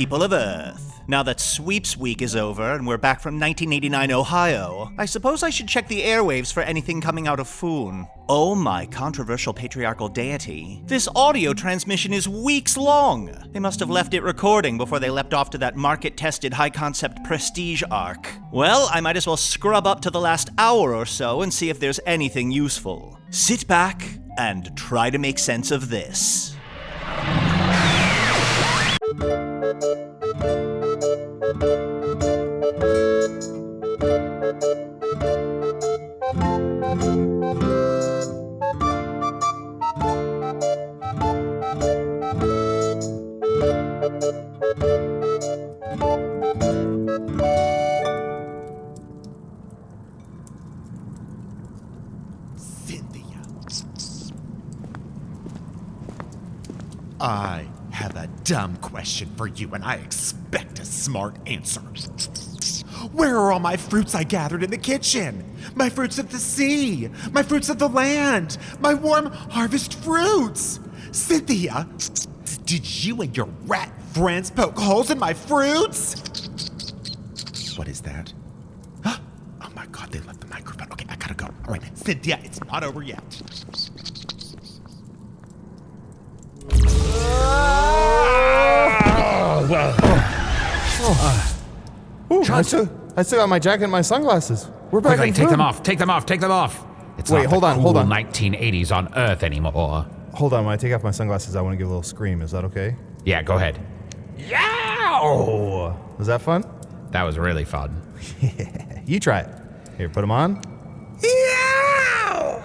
people of Earth. Now that Sweeps Week is over and we're back from 1989 Ohio, I suppose I should check the airwaves for anything coming out of Foon. Oh my controversial patriarchal deity. This audio transmission is weeks long. They must have left it recording before they leapt off to that market-tested high-concept prestige arc. Well, I might as well scrub up to the last hour or so and see if there's anything useful. Sit back and try to make sense of this. I have a dumb question for you, and I expect a smart answer. Where are all my fruits I gathered in the kitchen? My fruits of the sea, my fruits of the land, my warm harvest fruits. Cynthia, did you and your rat friends poke holes in my fruits? What is that? Oh my God, they left the microphone. Okay, I gotta go. All right, Cynthia, it's not over yet. I still got my jacket and my sunglasses. We're back. Quickly, take them off. It's Wait, not hold the on, cool hold on. 1980s on Earth anymore. Hold on, when I take off my sunglasses, I want to give a little scream. Is that okay? Yeah, go ahead. Yow! Was that fun? That was really fun. You try it. Here, put them on. Yow!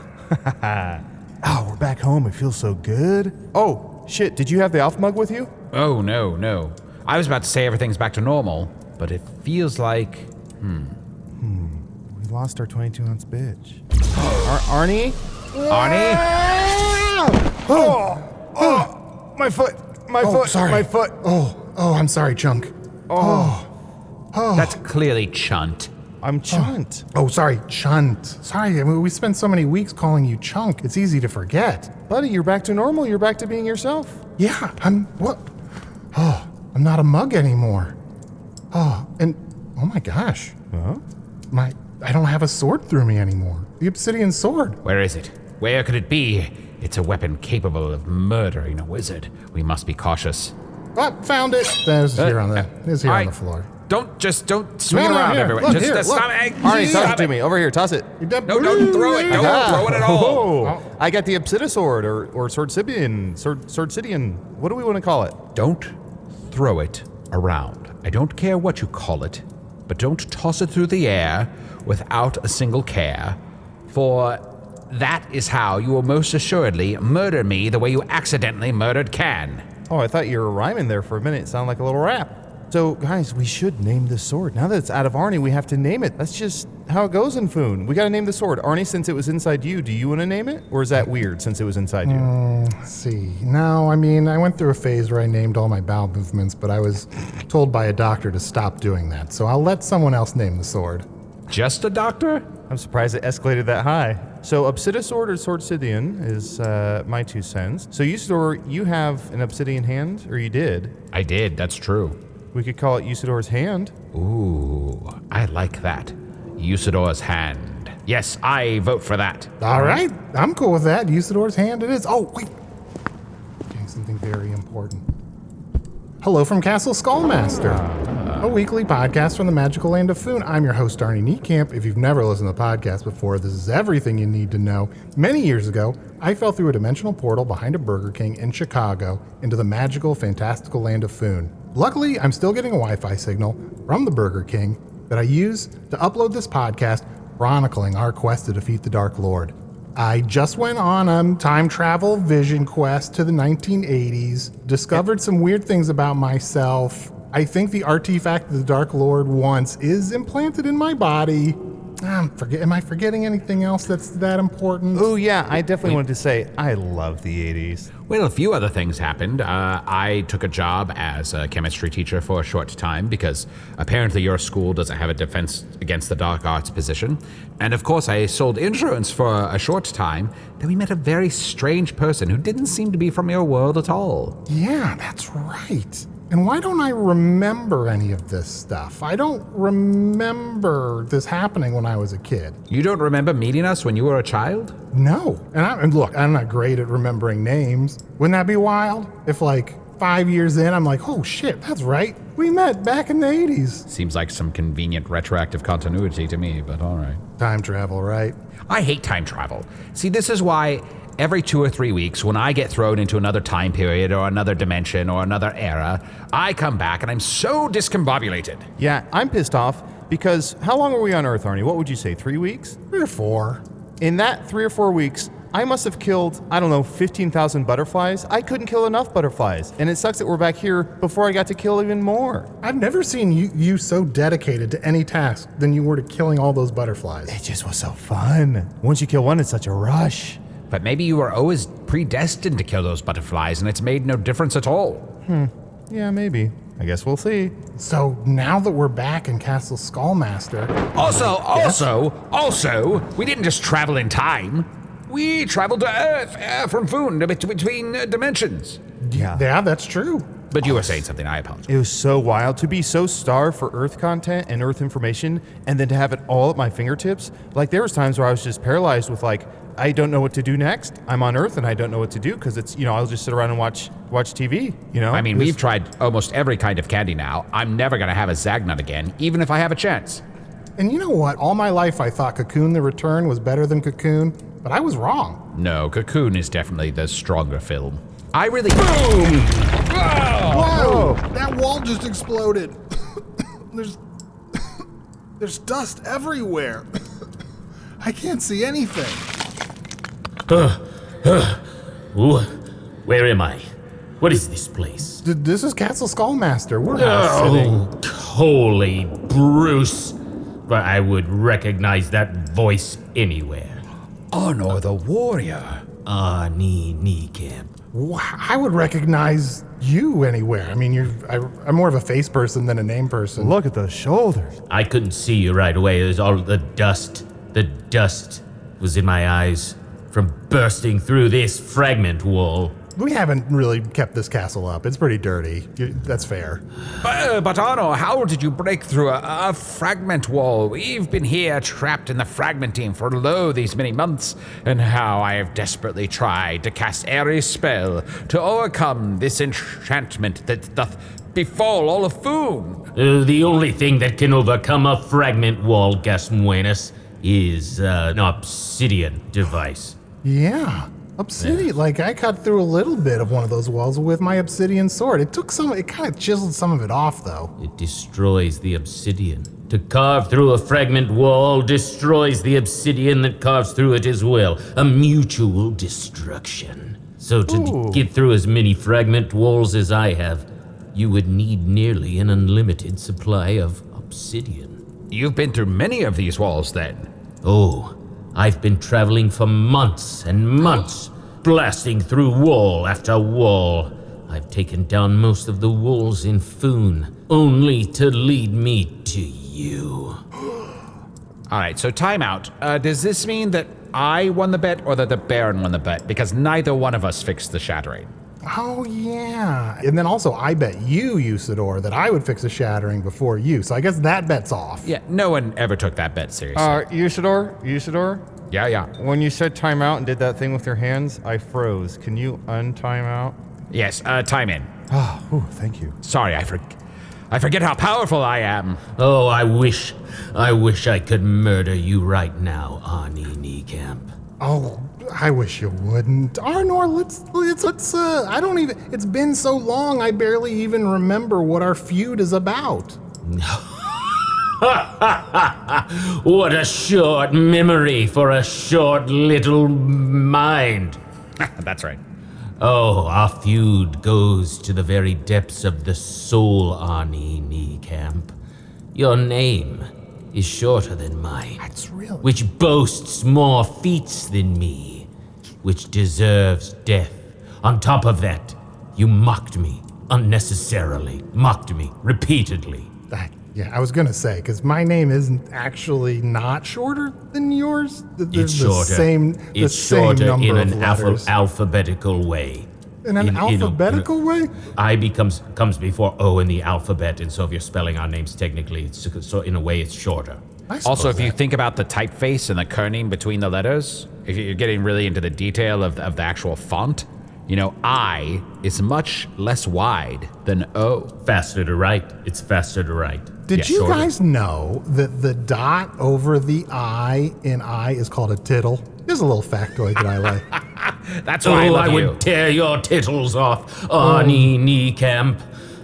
Oh, we're back home. It feels so good. Oh, shit, did you have the Alpha mug with you? Oh, no. I was about to say everything's back to normal, but it feels like... We lost our 22-ounce bitch. Arnie? Arnie? Oh! My foot! My foot! Sorry. My foot! Oh, I'm sorry, Chunk. That's clearly Chunt. I'm Chunt. Oh, sorry, Chunt. Sorry, I mean, we spent so many weeks calling you Chunk. It's easy to forget. Buddy, you're back to normal. You're back to being yourself. Yeah, I'm not a mug anymore. Oh my gosh. Huh? I don't have a sword through me anymore. The obsidian sword. Where is it? Where could it be? It's a weapon capable of murdering a wizard. We must be cautious. Oh, found it. There's here on the floor. Don't swing it No, around here. everywhere. Look, Just here, stop look. it. Arnie, toss it Stop to me. Over here, toss it. No, don't throw it. Don't throw it at all. Oh, I got the Obsidian sword or Swordsidian. Swordsidian. What do we want to call it? Don't throw it around. I don't care what you call it, but don't toss it through the air without a single care, for that is how you will most assuredly murder me the way you accidentally murdered Can. Oh, I thought you were rhyming there for a minute. It sounded like a little rap. So, guys, we should name the sword. Now that it's out of Arnie, we have to name it. That's just how it goes in Foon. We gotta name the sword. Arnie, since it was inside you, do you want to name it? Or is that weird since it was inside you? Let's see. No, I mean, I went through a phase where I named all my bowel movements, but I was told by a doctor to stop doing that. So I'll let someone else name the sword. Just a doctor? I'm surprised it escalated that high. So, Obsidisword or Swordsidian is my 2 cents. So, Usidore, you have an obsidian hand? Or you did? I did, that's true. We could call it Usidore's hand. Ooh, I like that. Usidore's hand. Yes, I vote for that. All right, I'm cool with that. Usidore's hand it is. Oh, wait. Getting something very important. Hello from Castle Skullmaster, a weekly podcast from the magical land of Foon. I'm your host, Arnie Niekamp. If you've never listened to the podcast before, this is everything you need to know. Many years ago, I fell through a dimensional portal behind a Burger King in Chicago into the magical, fantastical land of Foon. Luckily, I'm still getting a Wi-Fi signal from the Burger King that I use to upload this podcast chronicling our quest to defeat the Dark Lord. I just went on a time travel vision quest to the 1980s, discovered some weird things about myself. I think the artifact the Dark Lord wants is implanted in my body. Am I forgetting anything else that's that important? Oh, yeah, I definitely wanted to say I love the 80s. Well, a few other things happened. I took a job as a chemistry teacher for a short time because apparently your school doesn't have a defense against the dark arts position. And of course, I sold insurance for a short time. Then we met a very strange person who didn't seem to be from your world at all. Yeah, that's right. And why don't I remember any of this stuff? I don't remember this happening when I was a kid. You don't remember meeting us when you were a child? No. And look, I'm not great at remembering names. Wouldn't that be wild? If 5 years in, I'm like, oh shit, that's right. We met back in the 80s. Seems like some convenient retroactive continuity to me, but all right. Time travel, right? I hate time travel. See, this is why every 2 or 3 weeks, when I get thrown into another time period or another dimension or another era, I come back and I'm so discombobulated. Yeah, I'm pissed off because how long were we on Earth, Arnie? What would you say, 3 weeks? 3 or 4. In that 3 or 4 weeks, I must have killed, 15,000 butterflies. I couldn't kill enough butterflies. And it sucks that we're back here before I got to kill even more. I've never seen you so dedicated to any task than you were to killing all those butterflies. It just was so fun. Once you kill one, it's such a rush. But maybe you were always predestined to kill those butterflies and it's made no difference at all. Yeah, maybe. I guess we'll see. So now that we're back in Castle Skullmaster... Also, we didn't just travel in time. We traveled to Earth from Foon between dimensions. Yeah. Yeah, that's true. But you were saying something, I apologize. It was so wild to be so starved for Earth content and Earth information and then to have it all at my fingertips. There was times where I was just paralyzed with I don't know what to do next. I'm on Earth and I don't know what to do because it's, I'll just sit around and watch TV, I mean, we've tried almost every kind of candy now. I'm never going to have a Zagnut again, even if I have a chance. And you know what? All my life I thought Cocoon the Return was better than Cocoon, but I was wrong. No, Cocoon is definitely the stronger film. I really... Boom! Whoa! That wall just exploded. There's dust everywhere. I can't see anything. Where am I? What is this place? This is Castle Skullmaster. We're house sitting. Holy Bruce. But I would recognize that voice anywhere. Arnor the warrior. Arnie Niekamp. I would recognize you anywhere. I mean, I'm more of a face person than a name person. Look at the shoulders. I couldn't see you right away. It was all the dust. The dust was in my eyes from bursting through this fragment wall. We haven't really kept this castle up. It's pretty dirty. That's fair. But Arnor, how did you break through a fragment wall? We've been here trapped in the fragmenting for these many months, and how I have desperately tried to cast every spell to overcome this enchantment that doth befall all of Foon. The only thing that can overcome a fragment wall, Gasmuenus, is an obsidian device. Yeah. Obsidian, I cut through a little bit of one of those walls with my obsidian sword. It kind of chiseled some of it off, though. It destroys the obsidian. To carve through a fragment wall destroys the obsidian that carves through it as well. A mutual destruction. So to get through as many fragment walls as I have, you would need nearly an unlimited supply of obsidian. You've been through many of these walls, then? Oh, I've been traveling for months and months, blasting through wall after wall. I've taken down most of the walls in Foon, only to lead me to you. All right, so time out. Does this mean that I won the bet or that the Baron won the bet? Because neither one of us fixed the shattering. Oh, yeah. And then also, I bet you, Usidore, that I would fix a shattering before you. So I guess that bet's off. Yeah, no one ever took that bet seriously. Usidore? Yeah. When you said time out and did that thing with your hands, I froze. Can you untime out? Yes, time in. Thank you. Sorry, I forget how powerful I am. Oh, I wish I could murder you right now, Arnie Niekamp. Oh, I wish you wouldn't. Arnor, let's I don't even, it's been so long I barely even remember what our feud is about. What a short memory for a short little mind. That's right. Oh, our feud goes to the very depths of the soul, Arnie Niekamp. Your name is shorter than mine. That's really... Which boasts more feats than me. Which deserves death. On top of that, you mocked me unnecessarily. Mocked me repeatedly. Yeah, I was gonna say, because my name isn't actually not shorter than yours. It's shorter. The same shorter number in of an letters. alphabetical way. In an alphabetical way? I comes before O in the alphabet, and so if you're spelling our names technically, so in a way it's shorter. Also, if you think about the typeface and the kerning between the letters, if you're getting really into the detail of the actual font, I is much less wide than O. Faster to write. It's faster to write. Did you guys know that the dot over the I in I is called a tittle? Here's a little factoid that I like. That's why I would tear your tittles off, Arnie Niekamp,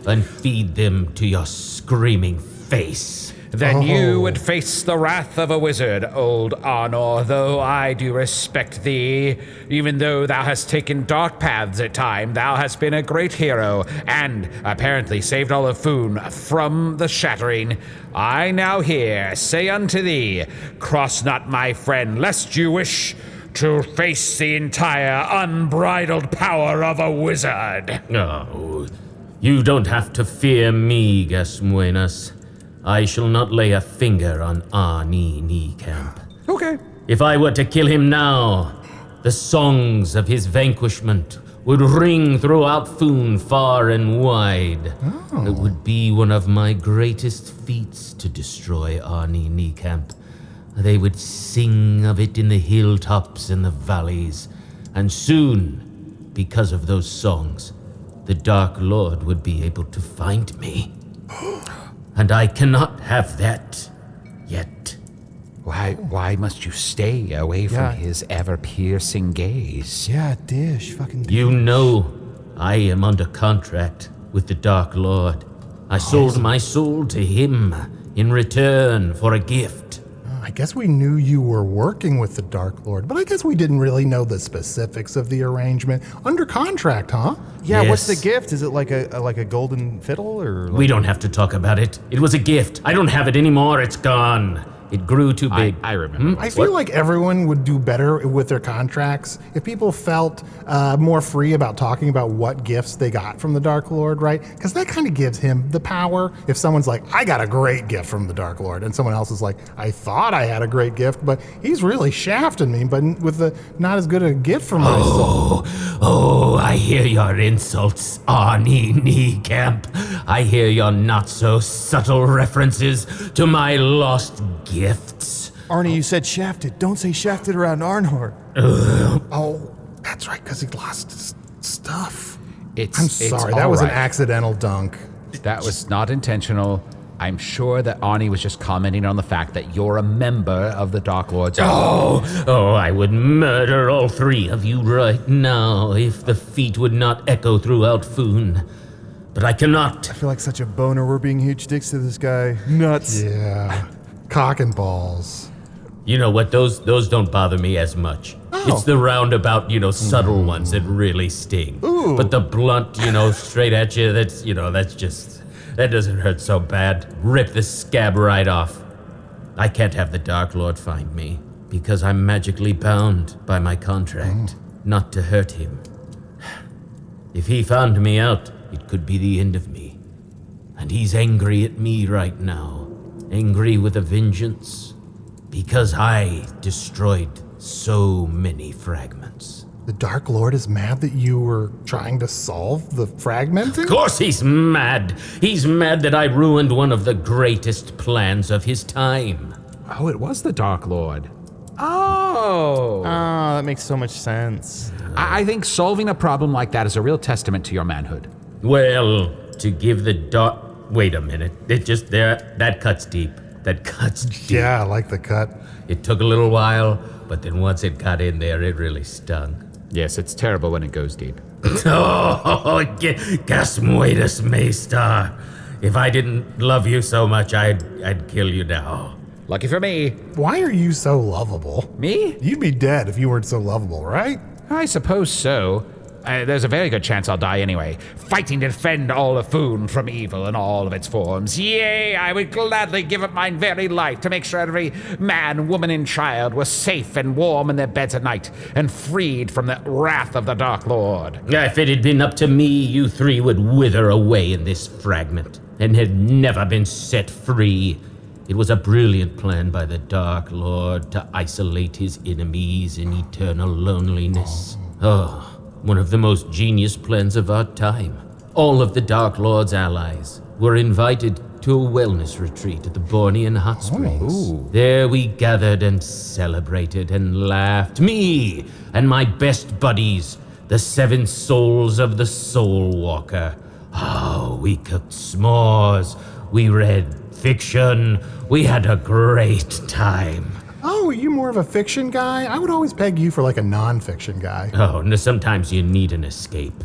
and feed them to your screaming face. Then you would face the wrath of a wizard, old Arnor, though I do respect thee. Even though thou hast taken dark paths at time, thou hast been a great hero, and apparently saved all of Foon from the shattering. I now here say unto thee, cross not my friend, lest you wish to face the entire unbridled power of a wizard. Oh, you don't have to fear me, Gasmuenas. I shall not lay a finger on Arnie Niekamp. Okay. If I were to kill him now, the songs of his vanquishment would ring throughout Foon far and wide. Oh. It would be one of my greatest feats to destroy Arnie Niekamp. They would sing of it in the hilltops and the valleys, and soon, because of those songs, the Dark Lord would be able to find me. And I cannot have that yet. Why must you stay away from his ever-piercing gaze? Yeah, dish. Fucking dish. You know I am under contract with the Dark Lord. I sold my soul to him in return for a gift. I guess we knew you were working with the Dark Lord, but I guess we didn't really know the specifics of the arrangement. Under contract, huh? Yeah, Yes. What's the gift? Is it like a golden fiddle or? We don't have to talk about it. It was a gift. I don't have it anymore. It's gone. It grew too big. I remember. I feel like everyone would do better with their contracts if people felt more free about talking about what gifts they got from the Dark Lord, right? Because that kind of gives him the power. If someone's like, I got a great gift from the Dark Lord, and someone else is like, I thought I had a great gift, but he's really shafted me, but with not as good a gift from myself. Oh, I hear your insults, Arnie Niekamp. I hear your not-so-subtle references to my lost gifts. Arnie, you said shafted. Don't say shafted around Arnor. Oh, that's right, because he lost his stuff. I'm sorry, that was an accidental dunk. That was not intentional. I'm sure that Arnie was just commenting on the fact that you're a member of the Dark Lord's army. Oh, I would murder all three of you right now if the feat would not echo throughout Foon. But I cannot. I feel like such a boner. We're being huge dicks to this guy. Nuts. Yeah, cock and balls. You know what? Those don't bother me as much. It's the roundabout, subtle ones that really sting. Ooh. But the blunt, straight at you, that doesn't hurt so bad. Rip the scab right off. I can't have the Dark Lord find me because I'm magically bound by my contract not to hurt him. If he found me out, it could be the end of me. And he's angry at me right now. Angry with a vengeance. Because I destroyed so many fragments. The Dark Lord is mad that you were trying to solve the fragmenting? Of course he's mad. He's mad that I ruined one of the greatest plans of his time. Oh, it was the Dark Lord. Oh. That makes so much sense. I think solving a problem like that is a real testament to your manhood. Well, to give the Dark... Wait a minute. That cuts deep. That cuts deep. Yeah, I like the cut. It took a little while, but then once it got in there, it really stung. Yes, it's terrible when it goes deep. Oh, Gasmuedas Maestar. If I didn't love you so much, I'd kill you now. Lucky for me. Why are you so lovable? Me? You'd be dead if you weren't so lovable, right? I suppose so. There's a very good chance I'll die anyway, fighting to defend all of Foon from evil in all of its forms. Yea, I would gladly give up my very life to make sure every man, woman, and child was safe and warm in their beds at night and freed from the wrath of the Dark Lord. If it had been up to me, you three would wither away in this fragment and had never been set free. It was a brilliant plan by the Dark Lord to isolate his enemies in eternal loneliness. one of the most genius plans of our time. All of the Dark Lord's allies were invited to a wellness retreat at the Bornean Hot Springs. There we gathered and celebrated and laughed. Me and my best buddies, the 7 souls of the Soul Walker. Oh, we cooked s'mores. We read fiction. We had a great time. Oh, you more of a fiction guy? I would always peg you for like a non-fiction guy. Oh, no, sometimes you need an escape.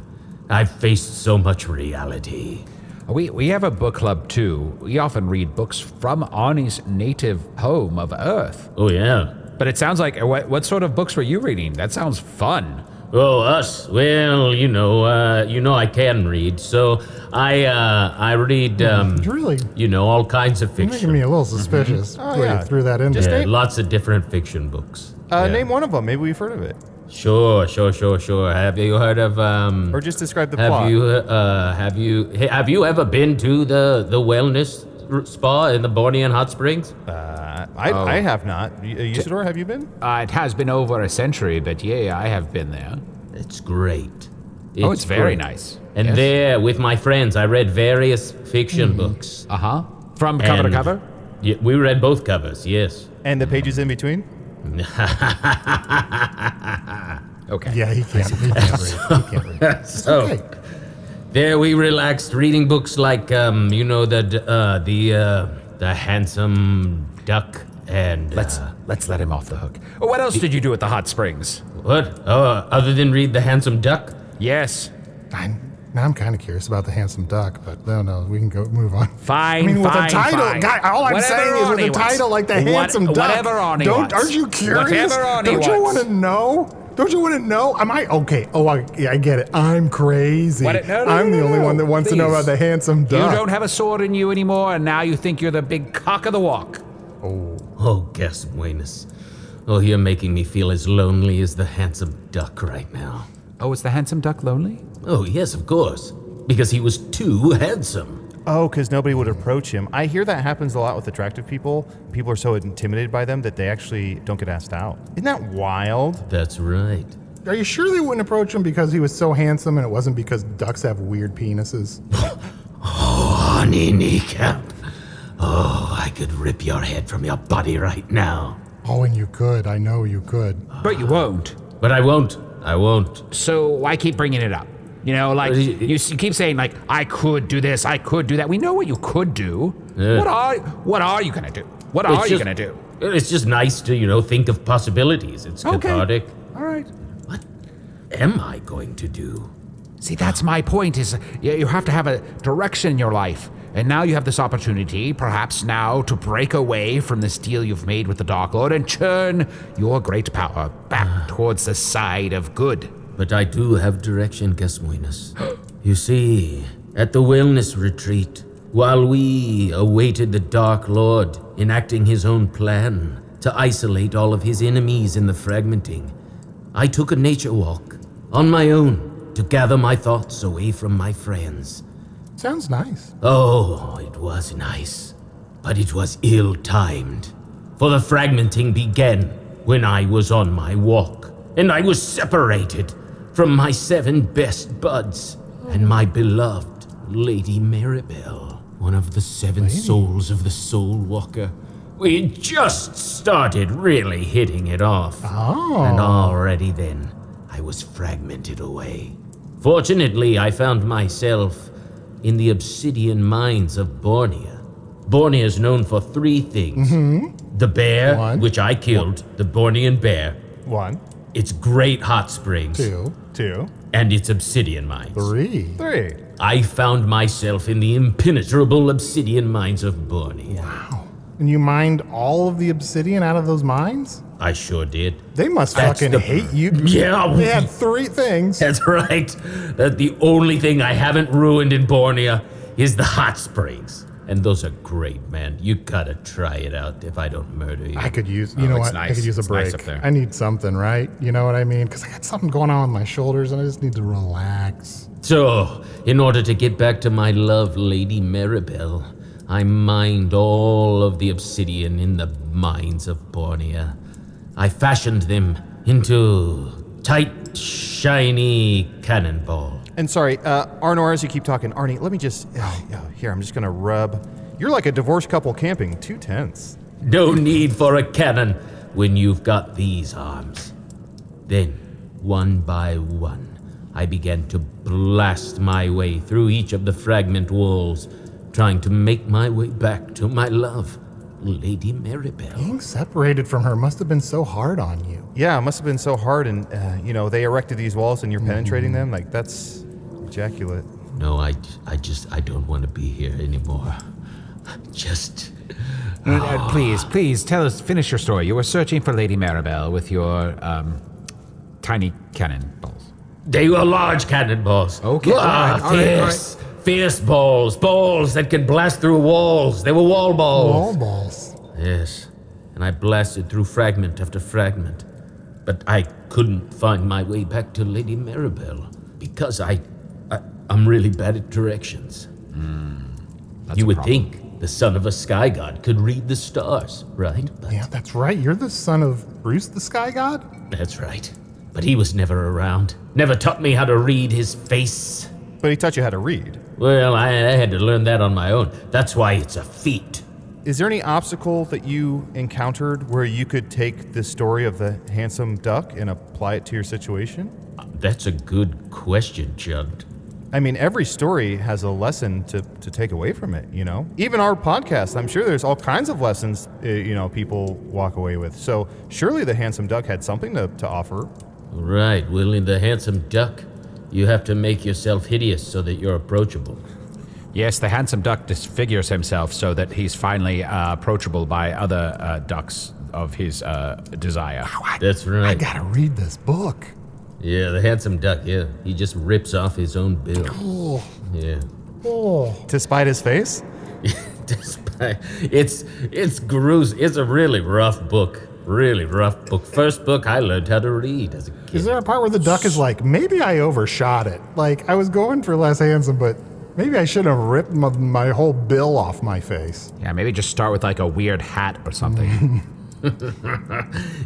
I've faced so much reality. We have a book club too. We often read books from Arnie's native home of Earth. Oh, yeah. But it sounds like, what sort of books were you reading? That sounds fun. Oh, us? Well, I can read, so I read, Really? all kinds of You're making fiction. me a little suspicious. Oh, the way yeah. you threw that in. Just there. name- Lots of different fiction books. Yeah. Name one of them. Maybe we've heard of it. Sure. Have you heard of, Or just describe the plot. Have you ever been to the wellness spa in the Bornean Hot Springs? I have not. Usidore, have you been? It has been over a century, but yeah, I have been there. It's great. It's very great. nice. And Yes. there, with my friends, I read various fiction books. Uh-huh. From cover to And- cover? Yeah, we read both covers, yes. And the pages in between? Okay. Yeah, he can't read. He can't read. So, Okay. there we relaxed reading books like, the Handsome Duck and... Let's let him off the hook. What else did you do at the hot springs? What? Other than read The Handsome Duck? Yes. Now I'm kind of curious about the handsome duck, but no, we can move on. Fine, I mean, with fine, the title, fine. guy, all I'm Whatever saying is with Arnie the wants. title like the handsome duck. Whatever Arnie wants. Aren't you curious? Whatever Arnie Don't you wants. want to know? Don't you want to know? Am I okay? Oh, I get it. I'm crazy. I'm the only one that wants to know about the handsome duck. You don't have a sword in you anymore, and now you think you're the big cock of the walk. Oh, guess buenas. Oh, you're making me feel as lonely as the Handsome Duck right now. Oh, is the handsome duck lonely? Oh, yes, of course. Because he was too handsome. Oh, because nobody would approach him. I hear that happens a lot with attractive people. People are so intimidated by them that they actually don't get asked out. Isn't that wild? That's right. Are you sure they wouldn't approach him because he was so handsome and it wasn't because ducks have weird penises? Honey, Niekamp. Oh, I could rip your head from your body right now. Oh, and you could. I know you could. But you won't. But I won't. So why keep bringing it up? You know, like, you keep saying, like, I could do this, I could do that. We know what you could do. Yeah. What are you gonna do? What are you gonna do? It's just nice to, think of possibilities. It's cathartic. All right. What am I going to do? See, that's my point, is you have to have a direction in your life. And now you have this opportunity, perhaps now, to break away from this deal you've made with the Dark Lord and turn your great power back towards the side of good. But I do have direction, Gasmuinus. You see, at the wellness retreat, while we awaited the Dark Lord enacting his own plan to isolate all of his enemies in the fragmenting, I took a nature walk on my own to gather my thoughts away from my friends. Sounds nice. Oh, it was nice, but it was ill-timed. For the fragmenting began when I was on my walk, and I was separated from my 7 best buds and my beloved Lady Maribel, one of the 7 souls of the Soul Walker. We had just started really hitting it off. Oh. And already then, I was fragmented away. Fortunately, I found myself in the obsidian mines of Bornea. Bornea is known for 3 things. The bear, One. which I killed, the Bornean bear, 1, its great hot springs, 2, and its obsidian mines. 3. 3. I found myself in the impenetrable obsidian mines of Bornea. And you mined all of the obsidian out of those mines? I sure did. They must That's fucking the- hate you. Yeah. They had 3 things. That's right. That the only thing I haven't ruined in Bornea is the hot springs. And those are great, man. You gotta try it out if I don't murder you. I could use, you know it's what? I nice. could use a It's nice break. up there. I need something, right? You know what I mean? Because I got something going on with my shoulders and I just need to relax. So, in order to get back to my love, Lady Maribel, I mined all of the obsidian in the mines of Bornea. I fashioned them into tight, shiny cannonball. And sorry, Arnor, as you keep talking, Arnie, let me just... here, I'm just gonna rub... You're like a divorced couple camping, 2 tenths. No need for a cannon when you've got these arms. Then, one by one, I began to blast my way through each of the fragment walls, trying to make my way back to my love, Lady Maribel. Being separated from her must have been so hard on you. Yeah, it must have been so hard, and, they erected these walls and you're penetrating them? Like, that's ejaculate. No, I don't want to be here anymore. Just... Please, tell us, finish your story. You were searching for Lady Maribel with your, tiny cannonballs. They were large cannonballs. Okay, Fierce balls that could blast through walls. They were wall balls. Wall balls. Yes, and I blasted through fragment after fragment, but I couldn't find my way back to Lady Maribel because I'm really bad at directions. You would think the son of a sky god could read the stars, right? But Yeah, that's right. You're the son of Bruce the Sky God? that's right. But he was never around. Never taught me how to read his face. But he taught you how to read. Well, I had to learn that on my own. That's why it's a feat. Is there any obstacle that you encountered where you could take the story of the handsome duck and apply it to your situation? That's a good question, Chunt. I mean, every story has a lesson to take away from it, you know? Even our podcast, I'm sure there's all kinds of lessons, people walk away with. So surely the handsome duck had something to offer. Right, well, in the handsome duck, you have to make yourself hideous so that you're approachable. Yes, the handsome duck disfigures himself so that he's finally approachable by other ducks of his desire. That's right. I gotta read this book. Yeah, the handsome duck, yeah. He just rips off his own bill. Oh, Yeah. To spite his face? It's gruesome. It's a really rough book. Really rough book. First book I learned how to read as a kid. is there a part where the duck is like, maybe I overshot it? Like, I was going for less handsome, but maybe I shouldn't have ripped my whole bill off my face. Yeah, maybe just start with like a weird hat or something.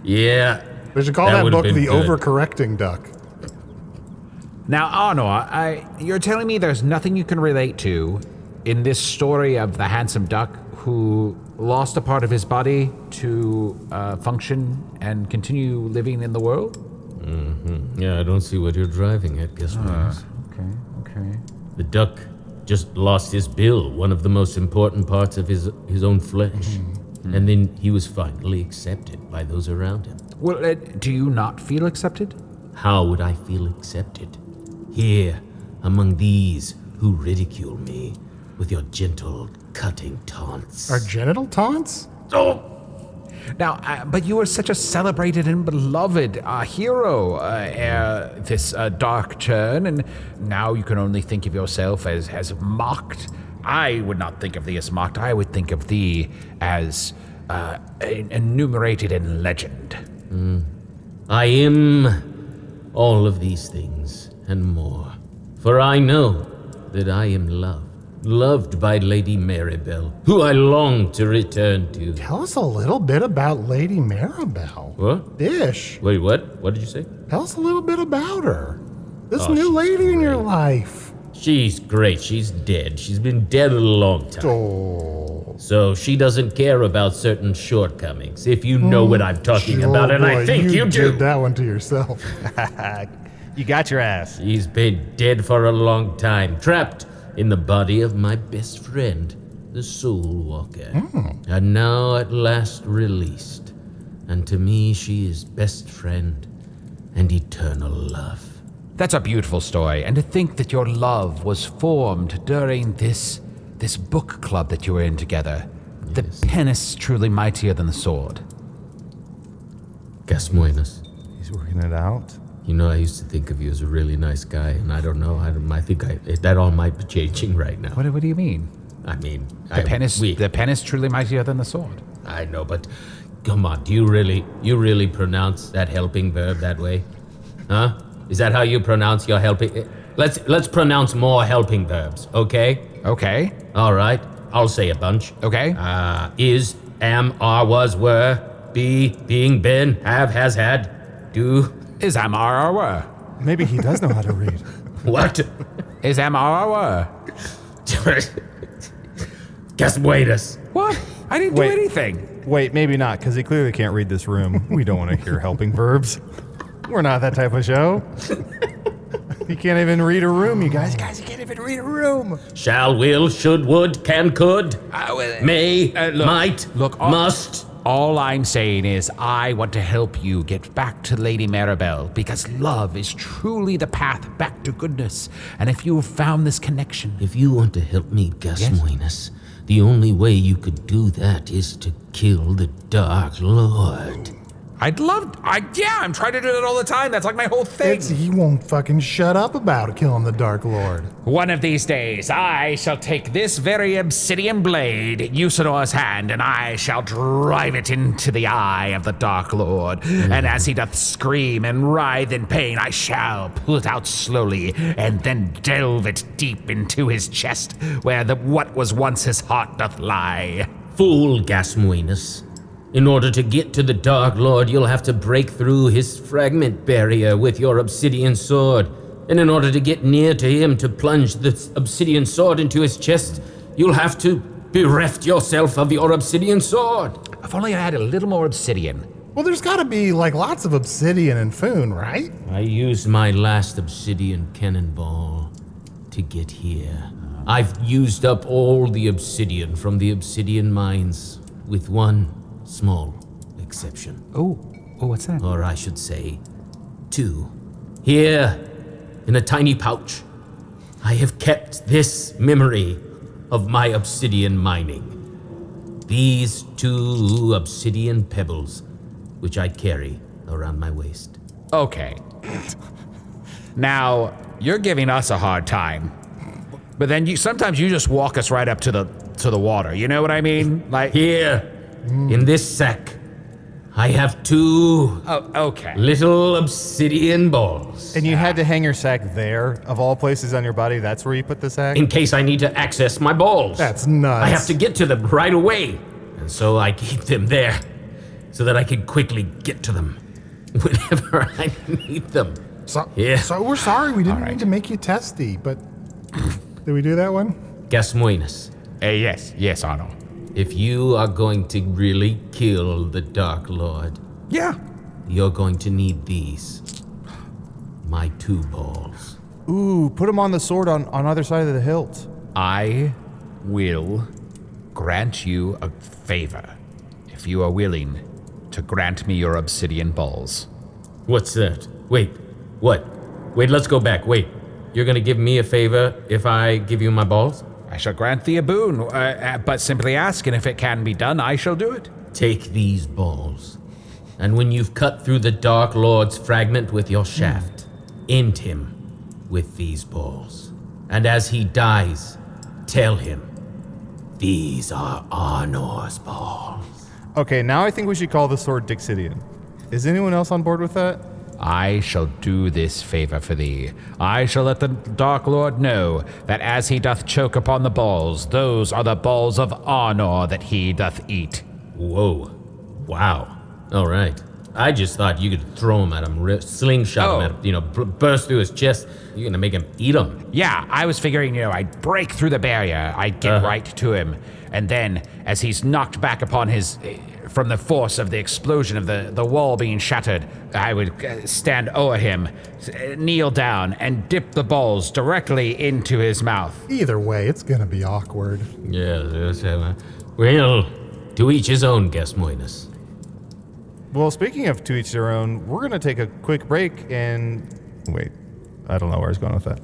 Yeah. We should call That that would've book been The good. Overcorrecting Duck. Now, Arnor, you're telling me there's nothing you can relate to in this story of the handsome duck who lost a part of his body to function and continue living in the world? Mm-hmm. Yeah, I don't see what you're driving at, guess what? Okay. The duck just lost his bill, one of the most important parts of his own flesh. Mm-hmm. And then he was finally accepted by those around him. Well, do you not feel accepted? How would I feel accepted? Here, among these who ridicule me with your gentle, cutting taunts. Our genital taunts? Oh! Now, but you were such a celebrated and beloved hero this dark turn, and now you can only think of yourself as mocked. I would not think of thee as mocked. I would think of thee as enumerated in legend. I am all of these things and more, for I know that I am loved by Lady Maribel, who I long to return to. Tell us a little bit about Lady Maribel. What? Dish. Wait, what? What did you say? Tell us a little bit about her. This Oh, new she's lady in your great. life. She's great. She's dead. She's been dead a long time. Oh. So she doesn't care about certain shortcomings, if you know what I'm talking about, and I think you do. did that one to yourself. You got your ass. She's been dead for a long time, trapped in the body of my best friend, the Soul Walker. And now at last released. And to me, she is best friend and eternal love. That's a beautiful story, and to think that your love was formed during this book club that you were in together. The pen is truly mightier than the sword. Gasmuenas. He's working it out. You know, I used to think of you as a really nice guy, and I don't know. I think that all might be changing right now. What do you mean? I mean, The pen is truly mightier than the sword. I know, but come on, do you really pronounce that helping verb that way? Huh? Is that how you pronounce your helping? Let's pronounce more helping verbs, okay? Okay. All right, I'll say a bunch. Okay. Is, am, are, was, were, be, being, been, have, has, had, do, Is Amara? Maybe he does know how to read. What? Is Amara? Casmuenas. What? I didn't Wait. do anything. Wait, maybe not, because he clearly can't read this room. We don't want to hear helping verbs. We're not that type of show. He can't even read a room, you guys. Guys, he can't even read a room. Shall, will, should, would, can, could, may, might, must. All I'm saying is I want to help you get back to Lady Maribel because love is truly the path back to goodness. And if you have found this connection... If you want to help me, Casmuenas, the only way you could do that is to kill the Dark Lord. I'm trying to do that all the time. That's like my whole thing. He won't fucking shut up about killing the Dark Lord. One of these days, I shall take this very obsidian blade, Usidore's hand, and I shall drive it into the eye of the Dark Lord. And as he doth scream and writhe in pain, I shall pull it out slowly, and then delve it deep into his chest, where what was once his heart doth lie. Fool, Casmuenas. In order to get to the Dark Lord, you'll have to break through his fragment barrier with your obsidian sword. And in order to get near to him to plunge the obsidian sword into his chest, you'll have to bereft yourself of your obsidian sword. If only I had a little more obsidian. Well, there's got to be like lots of obsidian in Foon, right? I used my last obsidian cannonball to get here. I've used up all the obsidian from the obsidian mines, with one small exception. Oh, what's that? Or I should say, two. Here, in a tiny pouch, I have kept this memory of my obsidian mining. These 2 obsidian pebbles, which I carry around my waist. Okay. Now, you're giving us a hard time. But then sometimes you just walk us right up to the water. You know what I mean? Like Here, in this sack, I have 2 okay. little obsidian balls. And you had to hang your sack there, of all places on your body. That's where you put the sack? In case I need to access my balls. That's nuts. I have to get to them right away. And so I keep them there, so that I can quickly get to them whenever I need them. So Yeah. we're sorry. We didn't right. mean to make you testy, but did we do that one? Casmuenas, Yes, Arnor. if you are going to really kill the Dark Lord, Yeah. you're going to need these. My 2 balls. Ooh, put him on the sword on either side of the hilt. I will grant you a favor if you are willing to grant me your obsidian balls. What's that? Wait, what? Wait, let's go back. Wait, you're gonna give me a favor if I give you my balls? I shall grant thee a boon, but simply ask, and if it can be done, I shall do it. Take these balls, and when you've cut through the Dark Lord's fragment with your shaft, end him with these balls. And as he dies, tell him, these are Arnor's balls. Okay, now I think we should call the sword Dixidian. Is anyone else on board with that? I shall do this favor for thee. I shall let the Dark Lord know that as he doth choke upon the balls, those are the balls of Arnor that he doth eat. Whoa. Wow. All right. I just thought you could throw him at him, slingshot him at him, burst through his chest. You're gonna make him eat him. Yeah, I was figuring, I'd break through the barrier, I'd get right to him, and then, as he's knocked back upon from the force of the explosion of the wall being shattered, I would stand over him, kneel down, and dip the balls directly into his mouth. Either way, it's gonna be awkward. Yeah, well, to each his own, Casmuenas. Well, speaking of to each their own, we're going to take a quick break and... Wait, I don't know where I was going with that.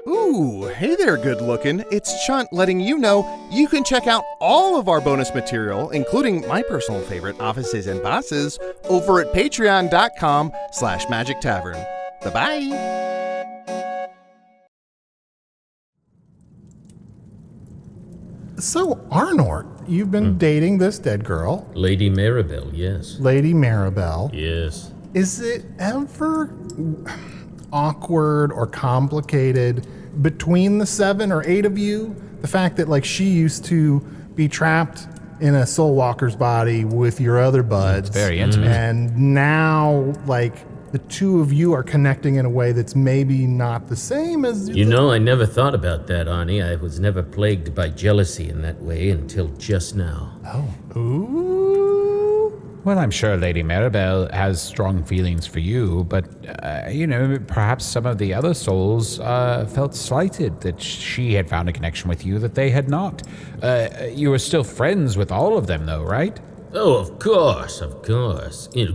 Ooh, hey there, good looking. It's Chunt letting you know you can check out all of our bonus material, including my personal favorite, Offices and Bosses, over at patreon.com/Magic Tavern. Bye-bye. So, Arnor, you've been dating this dead girl, Lady Maribel, yes. Lady Maribel. Yes. Is it ever awkward or complicated between the 7 or 8 of you the fact that like she used to be trapped in a soul walker's body with your other buds. It's very intimate. And now like the two of you are connecting in a way that's maybe not the same as... You know, I never thought about that, Arnie. I was never plagued by jealousy in that way until just now. Oh. Ooh. Well, I'm sure Lady Maribel has strong feelings for you, but, perhaps some of the other souls felt slighted that she had found a connection with you that they had not. You were still friends with all of them, though, right? Oh, of course.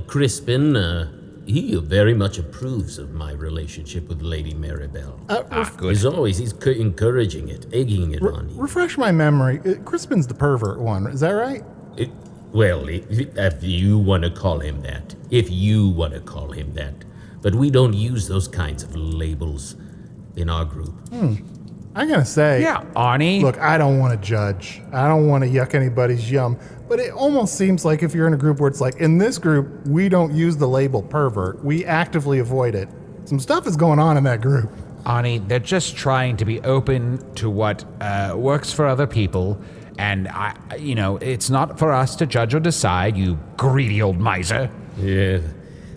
Crispin, he very much approves of my relationship with Lady Maribel. Good. He's encouraging it, egging it on you. Refresh my memory. Crispin's the pervert one, is that right? If you want to call him that. But we don't use those kinds of labels in our group. I gotta say... Yeah, Arnie. Look, I don't want to judge. I don't want to yuck anybody's yum. But it almost seems like if you're in a group where it's like, in this group, we don't use the label pervert. We actively avoid it. Some stuff is going on in that group. Arnie, they're just trying to be open to what works for other people. And, it's not for us to judge or decide, you greedy old miser. Yeah.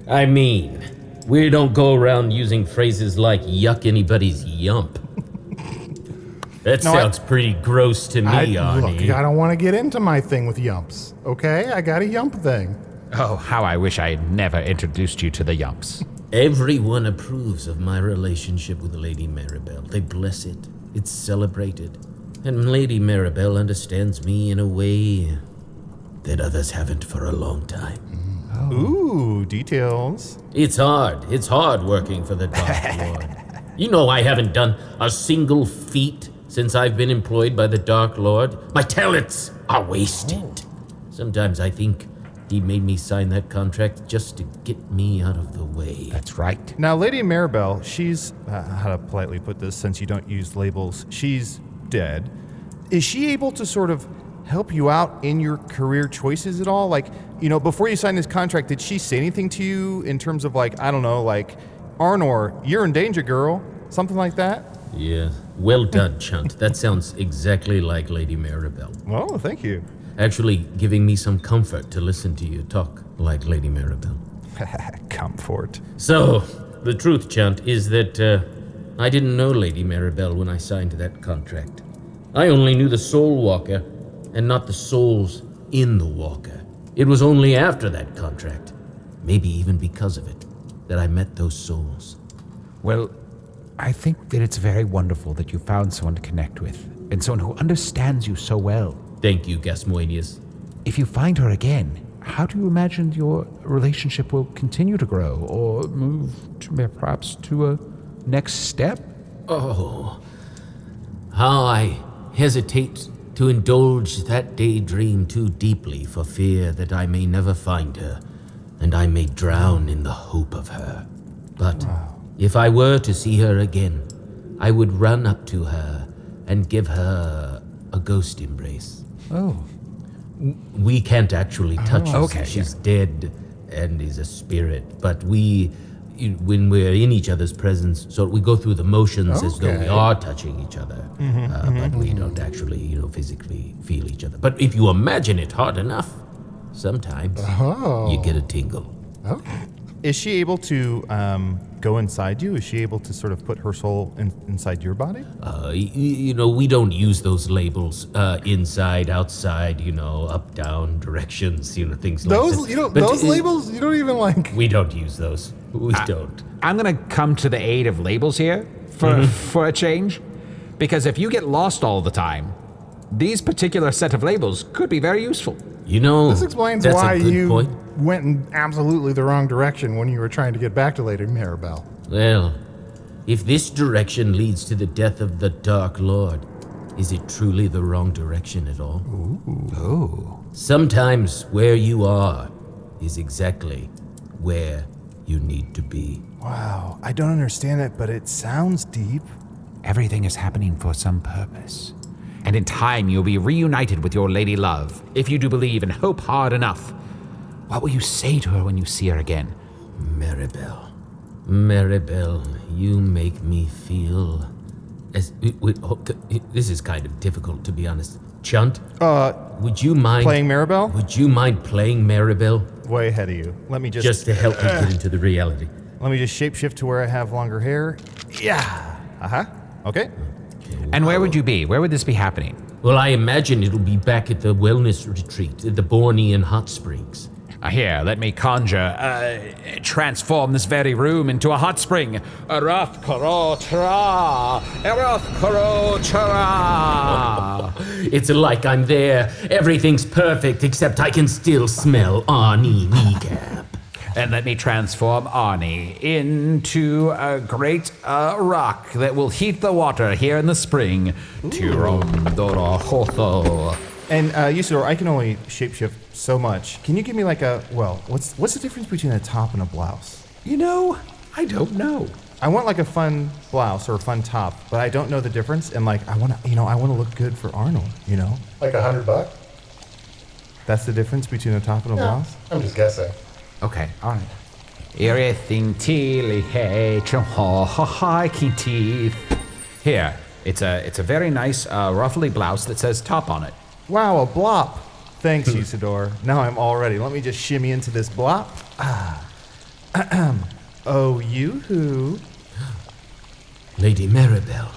I mean, we don't go around using phrases like yuck anybody's yump. That sounds pretty gross to me, Arnie. Look, I don't want to get into my thing with yumps, okay? I got a yump thing. Oh, how I wish I had never introduced you to the yumps. Everyone approves of my relationship with Lady Maribel. They bless it. It's celebrated. And Lady Maribel understands me in a way that others haven't for a long time. Ooh, details. It's hard. It's hard working for the Dark Lord. You know I haven't done a single feat since I've been employed by the Dark Lord. My talents are wasted. Sometimes I think he made me sign that contract just to get me out of the way. That's right. Now, Lady Maribel, she's, how to politely put this since you don't use labels, she's dead. Is she able to sort of help you out in your career choices at all? Like, before you signed this contract, did she say anything to you in terms of like, I don't know, like, Arnor, you're in danger, girl? Something like that? Yeah. Well done, Chunt. That sounds exactly like Lady Maribel. Oh, thank you. Actually giving me some comfort to listen to you talk like Lady Maribel. Comfort. So, the truth, Chunt, is that I didn't know Lady Maribel when I signed that contract. I only knew the Soul Walker and not the souls in the Walker. It was only after that contract, maybe even because of it, that I met those souls. Well, I think that it's very wonderful that you found someone to connect with, and someone who understands you so well. Thank you, Gasmoenius. If you find her again, how do you imagine your relationship will continue to grow, or move perhaps to a next step? Oh, how I hesitate to indulge that daydream too deeply for fear that I may never find her, and I may drown in the hope of her. But if I were to see her again, I would run up to her and give her a ghost embrace. Oh. We can't actually touch her. Okay, She's dead and is a spirit, but when we're in each other's presence, so we go through the motions as though we are touching each other, but we don't actually, physically feel each other. But if you imagine it hard enough, sometimes you get a tingle. Is she able to go inside you? Is she able to sort of put her soul inside your body? We don't use those labels, inside, outside, up, down, directions, things like that. Those labels, you don't even like... We don't use those. We don't. I'm going to come to the aid of labels here for a change, because if you get lost all the time, these particular set of labels could be very useful. This explains that's why a good you point. went in absolutely the wrong direction when you were trying to get back to Lady Maribel. Well, if this direction leads to the death of the Dark Lord, is it truly the wrong direction at all? Ooh. Sometimes where you are is exactly where you need to be. Wow, I don't understand it, but it sounds deep. Everything is happening for some purpose. And in time, you'll be reunited with your lady love, if you do believe and hope hard enough. What will you say to her when you see her again? Maribel, you make me feel This is kind of difficult, to be honest. Chunt, Uh, would you mind playing Maribel? Would you mind playing Maribel? Way ahead of you. Let me just To help me get into the reality. let me just shapeshift to where I have longer hair. Yeah. Okay. And where would you be? Where would this be happening? Well, I imagine it'll be back at the wellness retreat at the Bornean Hot Springs. Here, let me transform this very room into a hot spring. Arath karo tra, Arath karo tra. It's like I'm there. Everything's perfect, except I can still smell Arnie Niekamp. And let me transform Arnie into a great rock that will heat the water here in the spring. Tirondoro hotho. And Usidore, I can only shapeshift so much. Can you give me like what's the difference between a top and a blouse? You know, I don't know. I want like a fun blouse or a fun top, but I don't know the difference. And like I want to look good for Arnold. Like $100? That's the difference between a top and a blouse. I'm just guessing. Okay, all right. Everything Here, it's a very nice ruffly blouse that says top on it. Wow, a blop. Thanks, Usidore. Now I'm all ready. Let me just shimmy into this blop. Oh, you who? Lady Maribel,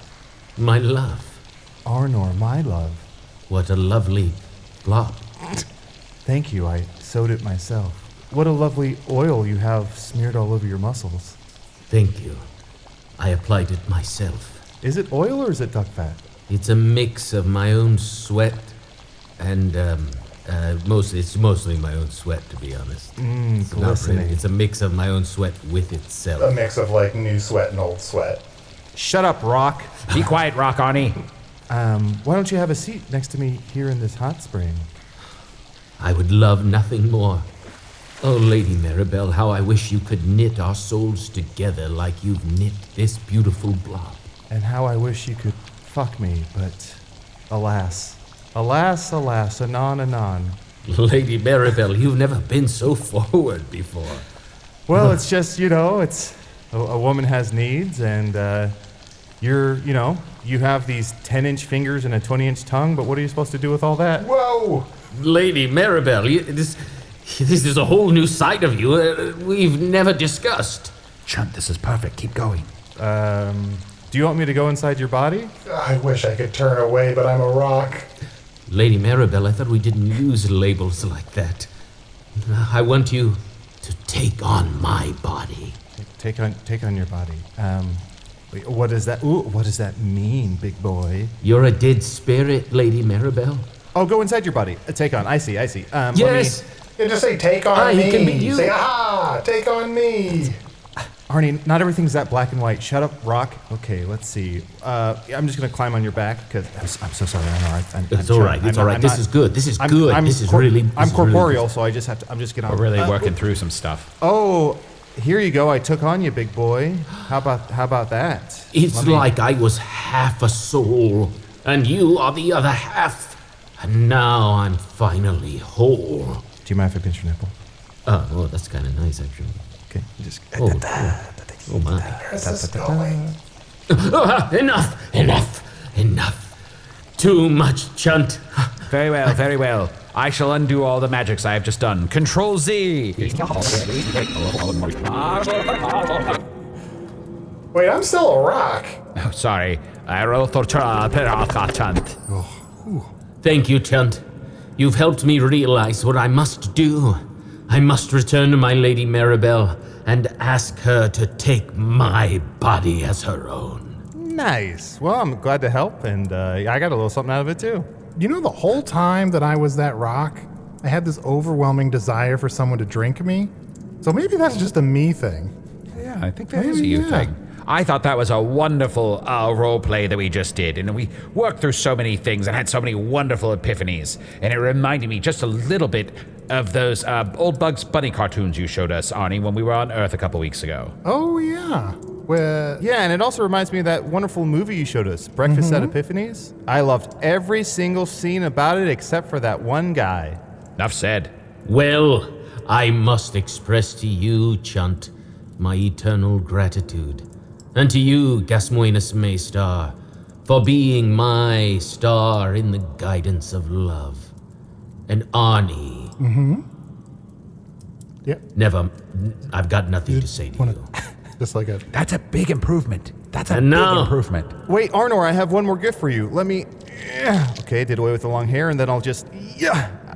my love. Arnor, my love. What a lovely blop. Thank you, I sewed it myself. What a lovely oil you have smeared all over your muscles. Thank you. I applied it myself. Is it oil or is it duck fat? It's a mix of my own sweat and it's mostly my own sweat, to be honest. It's not glistening. really- It's a mix of my own sweat with itself. A mix of like new sweat and old sweat. Shut up, Rock. Be quiet, Rock Arnie. Why don't you have a seat next to me here in this hot spring? I would love nothing more. Oh, Lady Maribel, how I wish you could knit our souls together like you've knit this beautiful blob. And how I wish you could fuck me, but alas. Alas, alas, anon, anon. Lady Maribel, you've never been so forward before. Well, it's just, it's a woman has needs, and you have these 10-inch fingers and a 20-inch tongue, but what are you supposed to do with all that? Whoa! Lady Maribel, this is a whole new side of you we've never discussed. Chunt, this is perfect. Keep going. Do you want me to go inside your body? I wish I could turn away, but I'm a rock. Lady Maribel, I thought we didn't use labels like that. I want you to take on my body. Take on your body. Wait, what does that mean, big boy? You're a dead spirit, Lady Maribel. Oh, go inside your body. Take on. I see. Yes. Yeah, just say, take on me. It can be you. Say, aha, take on me. Arnie, not everything's that black and white. Shut up, Rock. Okay, let's see. I'm just gonna climb on your back because I'm so sorry. It's all right. It's all right. This is good. This is good. I'm corporeal, so I'm just gonna. We're really working through some stuff. Oh, here you go. I took on you, big boy. How about that? It's like I was half a soul, and you are the other half. And now I'm finally whole. Do you mind if I pinch your nipple? Oh, well, that's kind of nice, actually. Okay, just. Oh my. Where's this going? Enough. Too much, Chunt. Very well, very well. I shall undo all the magics I have just done. Control Z. Wait, I'm still a rock. Oh, sorry. Thank you, Chunt. You've helped me realize what I must do. I must return to my Lady Maribel and ask her to take my body as her own. Nice. Well, I'm glad to help, and I got a little something out of it too. The whole time that I was that rock, I had this overwhelming desire for someone to drink me. So maybe that's just a me thing. Yeah, I think that is a you thing. I thought that was a wonderful role play that we just did, and we worked through so many things and had so many wonderful epiphanies, and it reminded me just a little bit of those old Bugs Bunny cartoons you showed us, Arnie, when we were on Earth a couple weeks ago. Oh, yeah. Well, Yeah, and it also reminds me of that wonderful movie you showed us, Breakfast at Epiphanies. I loved every single scene about it except for that one guy. Enough said. Well, I must express to you, Chunt, my eternal gratitude. And to you, Gasmoenus Maystar, for being my star in the guidance of love. And Arnie. Yep. I've got nothing to say to you. Just like a. That's a big improvement. That's a And big now- improvement. Wait, Arnor, I have one more gift for you. Let me. Okay, did away with the long hair, and then I'll just.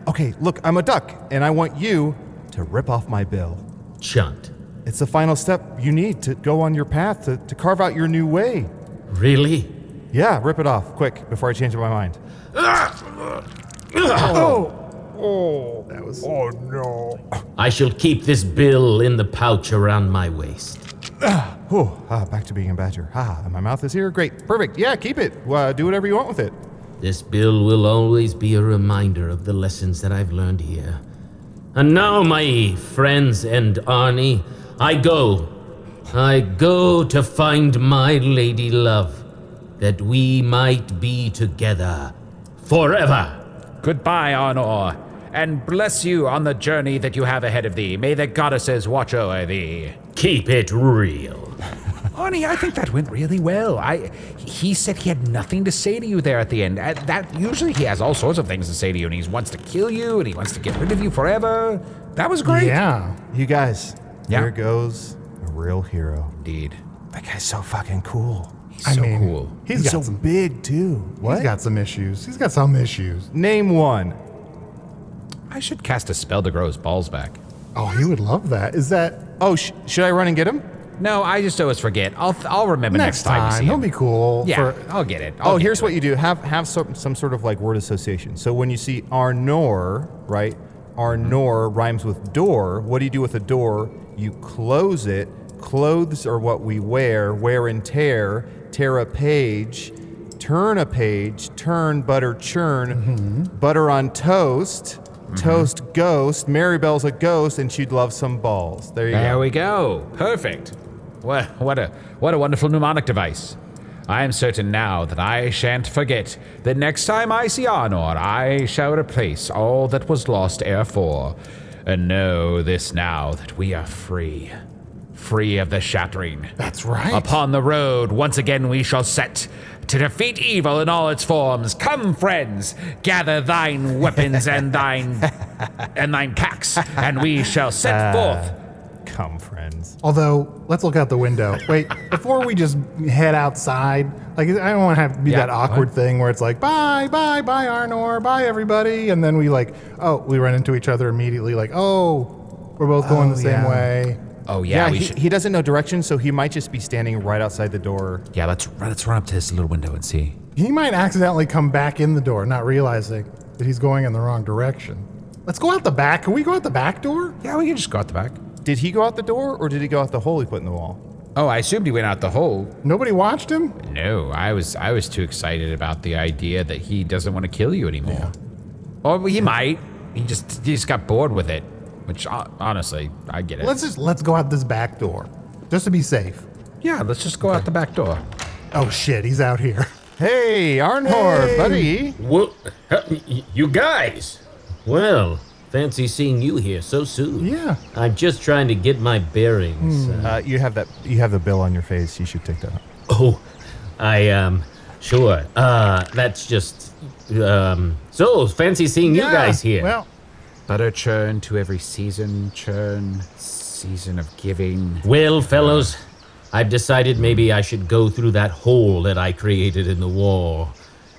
Okay, look, I'm a duck, and I want you to rip off my bill. Chunt. It's the final step you need to go on your path to carve out your new way. Really? Yeah, rip it off, quick, before I change my mind. That was. Oh no. I shall keep this bill in the pouch around my waist. Back to being a badger. My mouth is here. Great, perfect. Yeah, keep it. Do whatever you want with it. This bill will always be a reminder of the lessons that I've learned here. And now, my friends and Arnie, I go to find my lady love, that we might be together forever. Goodbye, Arnor, and bless you on the journey that you have ahead of thee. May the goddesses watch over thee. Keep it real. Arnie, I think that went really well. He said he had nothing to say to you there at the end. That usually he has all sorts of things to say to you, and he wants to kill you, and he wants to get rid of you forever. That was great. Yeah. You guys, Yeah. here goes a real hero. Indeed. That guy's so fucking cool. I So mean, cool. He's got so some. big, too. What? He's got some issues. He's got some issues. Name one. I should cast a spell to grow his balls back. Oh, he would love that. Is that Oh, should I run and get him? No, I just always forget. I'll remember next time we see He'll him. be cool. Yeah, I'll get it. Here's what you do. Have some sort of like word association. So when you see Arnor, right? Arnor rhymes with door. What do you do with a door? You close it. Clothes are what we wear and tear a page, turn a page, turn, butter, churn, butter on toast, toast ghost, Maribel's a ghost, and she'd love some balls. There you There go. we go. Perfect. What a wonderful mnemonic device. I am certain now that I shan't forget that next time I see Arnor, I shall replace all that was lost erefore. And know this now that we are free. Free of the shattering. That's right. Upon the road, once again we shall set to defeat evil in all its forms. Come, friends, gather thine weapons and thine packs, and we shall set forth. Come, friends. Although, let's look out the window. Wait, before we just head outside, like I don't want to have to be that awkward thing where it's like, bye, Arnor, bye, everybody, and then we run into each other immediately, like, we're both going the same way. Oh yeah, we he, should. he doesn't know directions, so he might just be standing right outside the door. Yeah, let's run up to this little window and see. He might accidentally come back in the door, not realizing that he's going in the wrong direction. Let's go out the back. Can we go out the back door? Yeah, we can just go out the back. Did he go out the door, or did he go out the hole he put in the wall? Oh, I assumed he went out the hole. Nobody watched him? No, I was too excited about the idea that he doesn't want to kill you anymore. Or he might. He just got bored with it. Which honestly, I get it. Let's go out this back door, just to be safe. Yeah, let's just go out the back door. Oh shit, he's out here. Hey, Arnor, buddy. Well, you guys. Well, fancy seeing you here so soon. Yeah. I'm just trying to get my bearings. You have the bill on your face. You should take that out. Oh, sure. That's just, so fancy seeing you guys here. Well, Butter churn to every season of giving. Well, fellows, I've decided maybe I should go through that hole that I created in the wall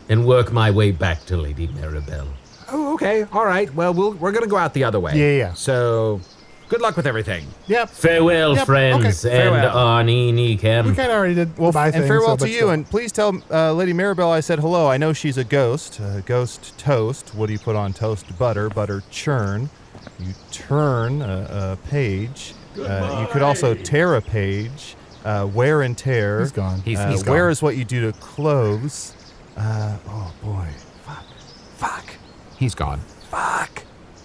and work my way back to Lady Maribel. Oh, okay. All right. Well, we're going to go out the other way. Yeah. So, good luck with everything. yep. Farewell, Yep, friends, okay. and Farewell. Arnie, We Niekamp. kind of already did. Well, bye And things, farewell so, to but you, still. and please tell Lady Maribel I said hello. I know she's a ghost. Ghost toast. What do you put on toast? Butter. Butter churn. You turn a page. You could also tear a page. Wear and tear. He's gone. He's gone. Wear is what you do to clothes. Oh boy. Fuck. He's gone. Fuck.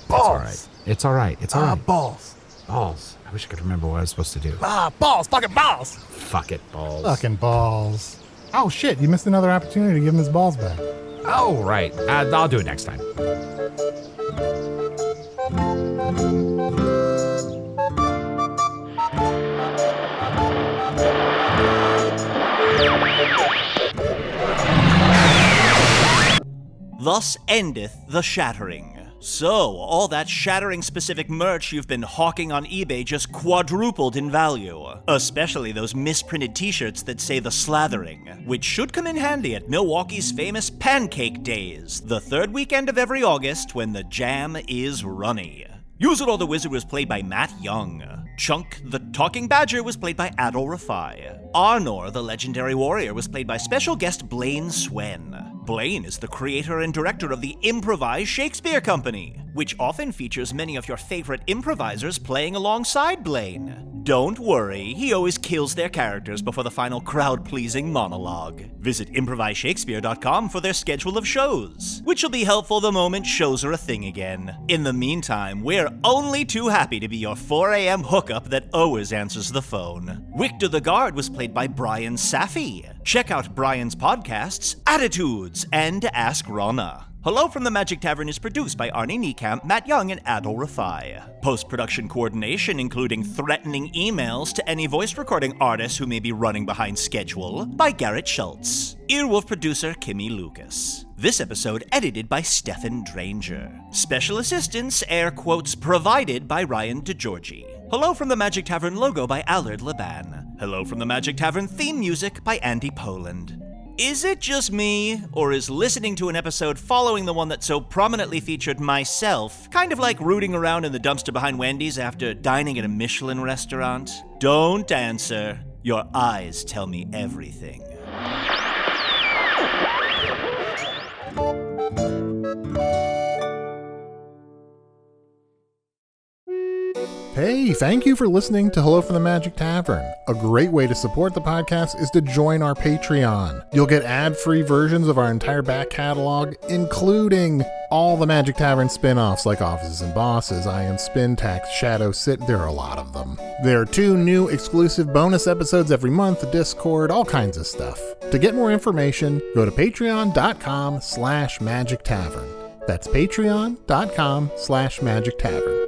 Balls. It's all right. It's all right. Balls. Balls. I wish I could remember what I was supposed to do. Balls. Fucking balls. Fuck it, balls. Fucking balls. Oh shit, you missed another opportunity to give him his balls back. Oh, right. I'll do it next time. Thus endeth the shattering. So, all that shattering-specific merch you've been hawking on eBay just quadrupled in value. Especially those misprinted t-shirts that say the slathering, which should come in handy at Milwaukee's famous Pancake Days, the third weekend of every August when the jam is runny. Usidore the Wizard was played by Matt Young. Chunk the Talking Badger was played by Adal Rifai. Arnor the Legendary Warrior was played by special guest Blaine Swen. Blaine is the creator and director of the Improvised Shakespeare Company, which often features many of your favorite improvisers playing alongside Blaine. Don't worry, he always kills their characters before the final crowd-pleasing monologue. Visit improviseshakespeare.com for their schedule of shows, which will be helpful the moment shows are a thing again. In the meantime, we're only too happy to be your 4 a.m. hookup that always answers the phone. Wictor the Guard was played by Bryan Safi. Check out Bryan's podcasts, Attitudes, and Ask Rana. Hello from the Magic Tavern is produced by Arnie, Niekamp, Matt Young, and Adal Rifai. Post-production coordination, including threatening emails to any voice recording artists who may be running behind schedule, by Garrett Schultz. Earwolf producer Kimmie Lucas. This episode edited by Sniffen Dranger. Special assistance, air quotes, provided by Ryan DiGiorgi. Hello from the Magic Tavern logo by Allard Laban. Hello from the Magic Tavern theme music by Andy Poland. Is it just me, or is listening to an episode following the one that so prominently featured myself kind of like rooting around in the dumpster behind Wendy's after dining at a Michelin restaurant? Don't answer. Your eyes tell me everything. Hey, thank you for listening to Hello from the Magic Tavern. A great way to support the podcast is to join our Patreon. You'll get ad-free versions of our entire back catalog, including all the Magic Tavern spin-offs like Offices and Bosses, Ion Spin, Tax, Shadow, Sit. There are a lot of them. There are 2 new exclusive bonus episodes every month, Discord, all kinds of stuff. To get more information, go to patreon.com/Magic Tavern. That's patreon.com/Magic Tavern.